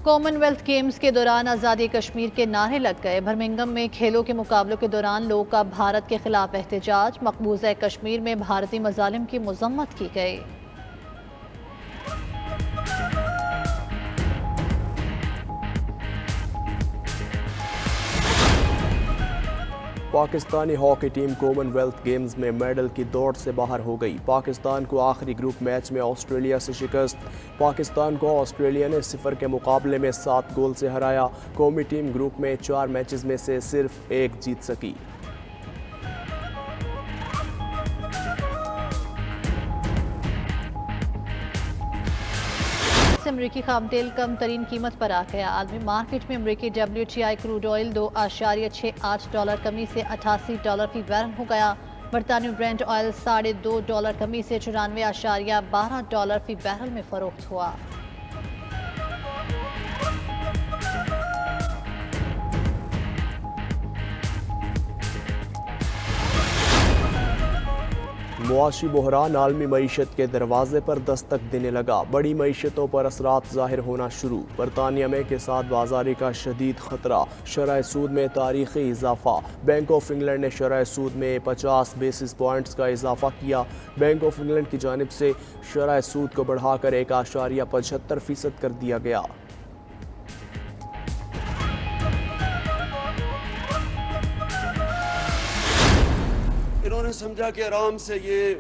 Common wealth games کے دوران آزادی کشمیر کے نعرے لگ گئے۔ برمنگھم میں کھیلوں کے مقابلوں کے دوران لوگوں کا بھارت کے خلاف احتجاج، مقبوضہ کشمیر میں بھارتی مظالم کی مذمت کی گئی۔ Pakistani hockey team common wealth games میں میڈل کی دوڑ سے باہر ہو گئی۔ پاکستان کو آخری گروپ میچ میں آسٹریلیا سے شکست۔ پاکستان کو آسٹریلیا نے 0 کے مقابلے میں 7 گول سے ہرایا۔ قومی ٹیم گروپ میں 4 میچز میں سے صرف 1 جیت سکی۔ امریکی خام تیل کم ترین قیمت پر آ گیا۔ عالمی مارکیٹ میں امریکی WTI کروڈ آئل $2.68 کمی سے $88 فی بیرل ہو گیا۔ برطانوی برینٹ آئل $2.5 کمی سے $94.12 فی بیرل میں فروخت ہوا۔ معاشی بحران عالمی معیشت کے دروازے پر دستک دینے لگا۔ بڑی معیشتوں پر اثرات ظاہر ہونا شروع۔ برطانیہ میں کساد بازاری کا شدید خطرہ۔ شرح سود میں تاریخی اضافہ۔ بینک آف انگلینڈ نے شرح سود میں 50 بیسس پوائنٹس کا اضافہ کیا۔ بینک آف انگلینڈ کی جانب سے شرح سود کو بڑھا کر 1.75% کر دیا گیا۔ انہوں نے سمجھا کہ آرام سے یہ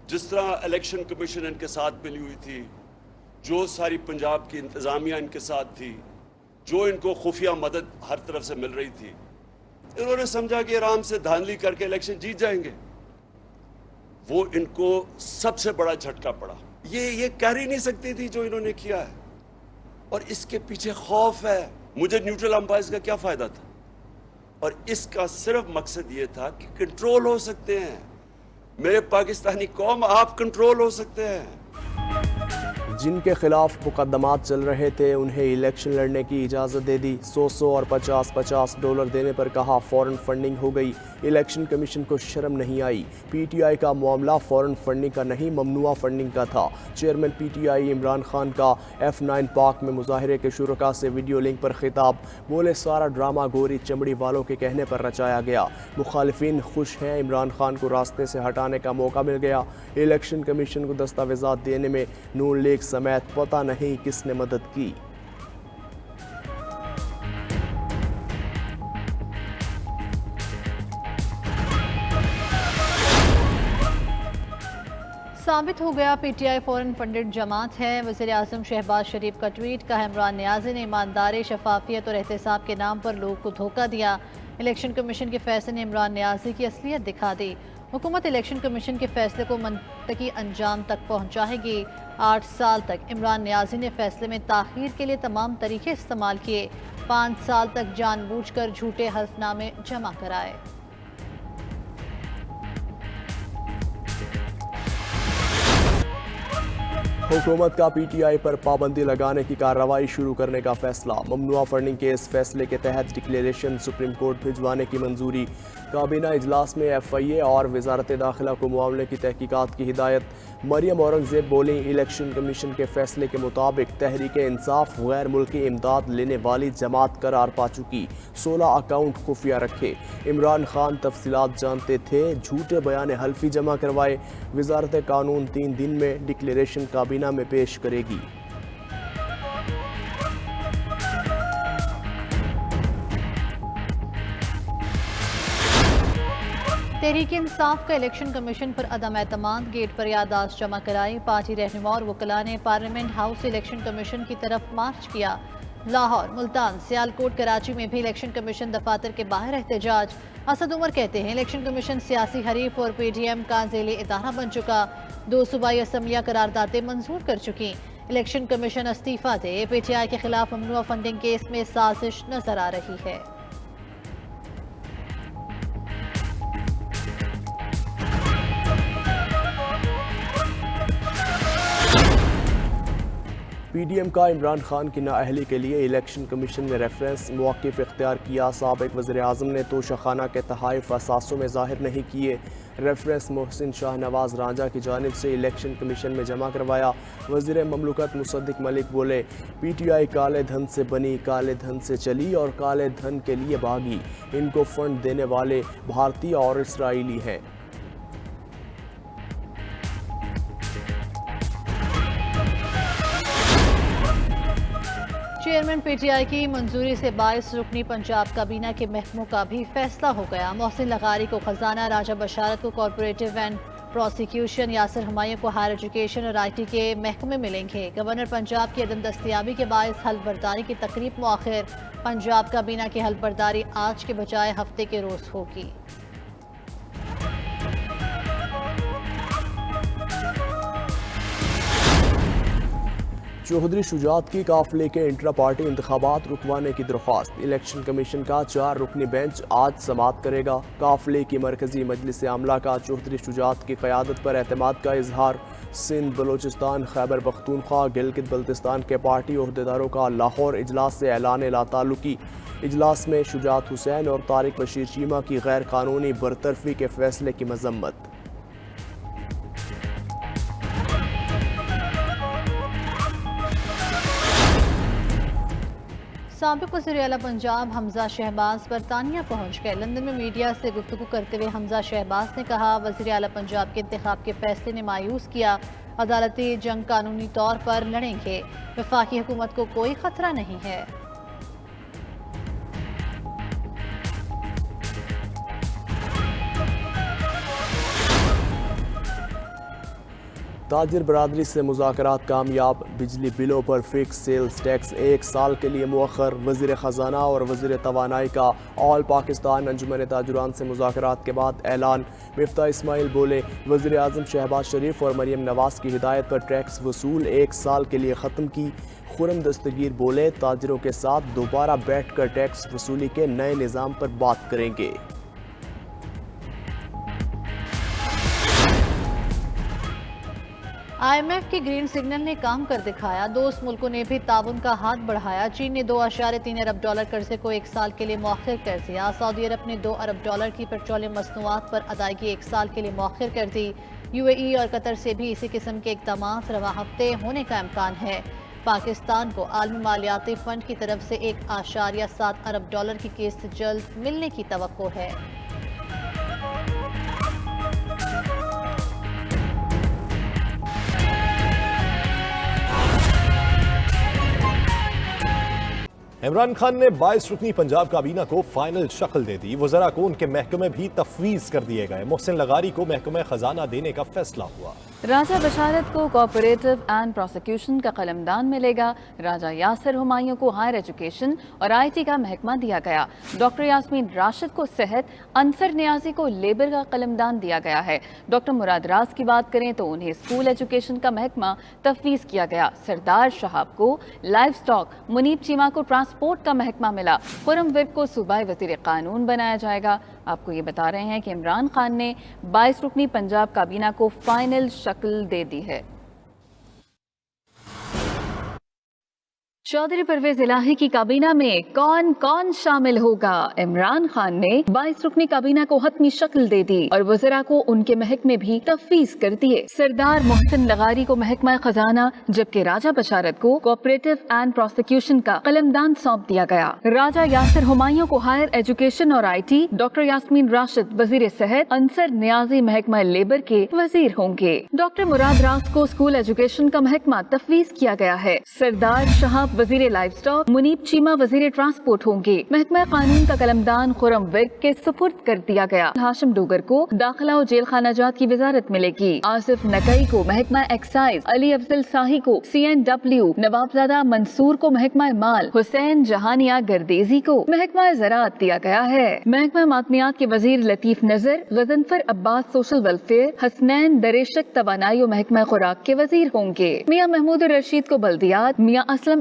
جس طرح الیکشن کمیشن ان کے ساتھ ملی ہوئی تھی، جو ساری پنجاب کی انتظامیہ ان کے ساتھ تھی، جو ان کو خفیہ مدد ہر طرف سے مل رہی تھی، انہوں نے سمجھا کہ آرام سے دھاندلی کر کے الیکشن جیت جائیں گے۔ وہ ان کو سب سے بڑا جھٹکا پڑا۔ یہ کر ہی نہیں سکتی تھی جو انہوں نے کیا ہے، اور اس کے پیچھے خوف ہے۔ مجھے نیوٹرل امپائرز کا کیا فائدہ تھا؟ اور اس کا صرف مقصد یہ تھا کہ کنٹرول ہو سکتے ہیں میرے پاکستانی قوم، آپ کنٹرول ہو سکتے ہیں۔ جن کے خلاف مقدمات چل رہے تھے انہیں الیکشن لڑنے کی اجازت دے دی۔ 100 اور $50 دینے پر کہا فورن فنڈنگ ہو گئی۔ الیکشن کمیشن کو شرم نہیں آئی۔ پی ٹی آئی کا معاملہ فورن فنڈنگ کا نہیں، ممنوعہ فنڈنگ کا تھا۔ Chairman P T I Imran Khan کا F9 پارک میں مظاہرے کے شرکاء سے ویڈیو لنک پر خطاب۔ بولے سارا ڈرامہ گوری چمڑی والوں کے کہنے پر رچایا گیا۔ مخالفین خوش ہیں، عمران خان کو راستے سے ہٹانے کا موقع مل گیا۔ الیکشن کمیشن کو دستاویزات دینے میں نون لیگ سمیت پتہ نہیں کس نے مدد کی۔ ثابت ہو گیا P T I foreign funded جماعت ہے۔ وزیر اعظم شہباز شریف کا ٹویٹ۔ کہا عمران نیازی نے ایمانداری، شفافیت اور احتساب کے نام پر لوگوں کو دھوکہ دیا۔ الیکشن کمیشن کے فیصلے نے عمران نیازی کی اصلیت دکھا دی۔ حکومت الیکشن کمیشن کے فیصلے کو منطقی انجام تک پہنچائے گی۔ 8 سال تک عمران نیازی نے فیصلے میں تاخیر کے لیے تمام طریقے استعمال کیے۔ 5 سال تک جان بوجھ کر جھوٹے حلف نامے جمع کرائے۔ حکومت کا پی ٹی آئی پر پابندی لگانے کی کارروائی شروع کرنے کا فیصلہ۔ ممنوعہ فنڈنگ کے اس فیصلے کے تحت ڈکلیریشن سپریم کورٹ بھجوانے کی منظوری۔ کابینہ اجلاس میں ایف آئی اے اور وزارت داخلہ کو معاملے کی تحقیقات کی ہدایت۔ مریم اورنگزیب بولیں، الیکشن کمیشن کے فیصلے کے مطابق تحریک انصاف غیر ملکی امداد لینے والی جماعت قرار پا چکی۔ 16 اکاؤنٹ خفیہ رکھے۔ عمران خان تفصیلات جانتے تھے، جھوٹے بیان حلفی جمع کروائے۔ وزارت قانون 3 دن میں ڈکلیریشن کابینہ میں پیش کرے گی۔ تحریک انصاف کا الیکشن کمیشن پر عدم اعتماد، گیٹ پر یادداشت جمع کرائی۔ پارٹی رہنما اور وکلاء نے پارلیمنٹ ہاؤس سے الیکشن کمیشن کی طرف مارچ کیا۔ لاہور، ملتان، سیالکوٹ، کراچی میں بھی الیکشن کمیشن دفاتر کے باہر احتجاج۔ اسد عمر کہتے ہیں الیکشن کمیشن سیاسی حریف اور پی ڈی ایم کا ذیلی ادارہ بن چکا۔ 2 صوبائی اسمبلیاں قراردادیں منظور کر چکی۔ الیکشن کمیشن استعفیٰ دے۔ پی ٹی آئی کے خلاف ممنوعہ فنڈنگ کیس میں سازش نظر آ رہی ہے۔ پی ڈی ایم کا عمران خان کی نااہلی کے لیے الیکشن کمیشن نے ریفرنس موقف اختیار کیا. سابق وزیر اعظم نے توشہ خانہ کے تحائف اثاثوں میں ظاہر نہیں کیے. ریفرنس محسن شاہ نواز رانجھا کی جانب سے الیکشن کمیشن میں جمع کروایا. وزیر مملکت مصدق ملک بولے پی ٹی آئی کالے دھن سے بنی, کالے دھن سے چلی اور کالے دھن کے لیے بھاگی. ان کو فنڈ دینے والے بھارتی اور اسرائیلی ہیں. چیئرمین پی ٹی آئی کی منظوری سے 22 رکنی پنجاب کابینہ کے محکموں کا بھی فیصلہ ہو گیا. محسن لغاری کو خزانہ, راجہ بشارت کو کارپوریٹو اینڈ پروسیکیوشن, یاسر ہمایوں کو ہائر ایجوکیشن اور آئی ٹی کے محکمے ملیں گے. گورنر پنجاب کی عدم دستیابی کے باعث حلف برداری کی تقریب مؤخر. پنجاب کابینہ کی حلف برداری آج کے بجائے ہفتے کے روز ہوگی. چودھری شجاعت کی قافلے کے انٹرا پارٹی انتخابات رکوانے کی درخواست. الیکشن کمیشن کا 4 رکنی بینچ آج سماعت کرے گا. قافلے کی مرکزی مجلس عاملہ کا چودھری شجاعت کی قیادت پر اعتماد کا اظہار. سندھ, بلوچستان, خیبر پختونخوا, گلگت بلتستان کے پارٹی عہدیداروں کا لاہور اجلاس سے اعلان لا تعلقی. اجلاس میں شجاعت حسین اور طارق بشیر چیمہ کی غیر قانونی برطرفی کے فیصلے کی مذمت. سابق وزیر اعلیٰ پنجاب حمزہ شہباز برطانیہ پہنچ گئے. لندن میں میڈیا سے گفتگو کرتے ہوئے حمزہ شہباز نے کہا وزیر اعلیٰ پنجاب کے انتخاب کے فیصلے نے مایوس کیا. عدالتی جنگ قانونی طور پر لڑیں گے. وفاقی حکومت کو کوئی خطرہ نہیں ہے. تاجر برادری سے مذاکرات کامیاب. بجلی بلوں پر فکس سیلز ٹیکس 1 سال کے لیے مؤخر. وزیر خزانہ اور وزیر توانائی کا آل پاکستان انجمن تاجران سے مذاکرات کے بعد اعلان. مفتاح اسماعیل بولے وزیر اعظم شہباز شریف اور مریم نواز کی ہدایت پر ٹیکس وصول 1 سال کے لیے ختم کی. خرم دستگیر بولے تاجروں کے ساتھ دوبارہ بیٹھ کر ٹیکس وصولی کے نئے نظام پر بات کریں گے. آئی ایم ایف کی گرین سگنل نے کام کر دکھایا. دوست ملکوں نے بھی تعاون کا ہاتھ بڑھایا. چین نے $2.3 ارب قرضے کو 1 سال کے لیے مؤخر کر دیا. سعودی عرب نے $2 ارب کی پیٹرولیم مصنوعات پر ادائیگی 1 سال کے لیے مؤخر کر دی. یو اے ای اور قطر سے بھی اسی قسم کے اقدامات رواں ہفتے ہونے کا امکان ہے. پاکستان کو عالمی مالیاتی فنڈ کی طرف سے $1.7 ارب کی قسط جلد ملنے کی توقع ہے. عمران خان نے 22 رکنی پنجاب کابینہ کو فائنل شکل دے دی. وزراء کو ان کے محکمے بھی تفویض کر دیے گئے. محسن لغاری کو محکمہ خزانہ دینے کا فیصلہ ہوا. راجہ بشارت کو کوآپریٹو اینڈ پروسیکیوشن کا قلمدان ملے گا. راجہ یاسر ہمایوں کو ہائر ایجوکیشن اور آئی ٹی کا محکمہ دیا گیا. ڈاکٹر یاسمین راشد کو صحت, انصر نیازی کو لیبر کا قلمدان دیا گیا ہے. ڈاکٹر مراد راز کی بات کریں تو انہیں اسکول ایجوکیشن کا محکمہ تفویض کیا گیا. سردار شہاب کو لائف سٹاک, منیب چیمہ کو ٹرانسپورٹ کا محکمہ ملا. خرم ورک کو صوبائی وزیر قانون بنایا جائے گا. آپ کو یہ بتا رہے ہیں کہ عمران خان نے 22 رکنی پنجاب کابینہ کو فائنل شکل دے دی ہے. چودھری پرویز الہی کی کابینہ میں کون کون شامل ہوگا؟ عمران خان نے 22 رکنی کابینہ کو حتمی شکل دے دی اور وزراء کو ان کے محکمے بھی تفویض کر دیے. سردار محسن لغاری کو محکمہ خزانہ جبکہ راجہ بشارت کو کوآپریٹو اینڈ پروسیکیوشن کا قلمدان سونپ دیا گیا. راجہ یاسر ہمایوں کو ہائر ایجوکیشن اور I T, doctor Yasmin Rashid وزیر صحت, انصر نیازی محکمہ لیبر کے وزیر ہوں گے. ڈاکٹر مراد راز کو اسکول ایجوکیشن کا محکمہ تفویض کیا گیا ہے. سردار شہاب وزیر لائف سٹاک, منیب چیمہ وزیر ٹرانسپورٹ ہوں گے. محکمہ قانون کا قلمدان خرم ورک کے سپرد کر دیا گیا. ہاشم ڈوگر کو داخلہ و جیل خانہ جات کی وزارت ملے گی. آصف نقئی کو محکمہ ایکسائز, علی افضل ساہی کو CNW, نوابزادہ منصور کو محکمہ مال, حسین جہانیہ گردیزی کو محکمہ زراعت دیا گیا ہے. محکمہ معدنیات کے وزیر لطیف نظر, غضنفر عباس سوشل ویلفیئر, حسنین دریشک توانائی و محکمہ خوراک کے وزیر ہوں گے. میاں محمود الرشید کو بلدیات, میاں اسلم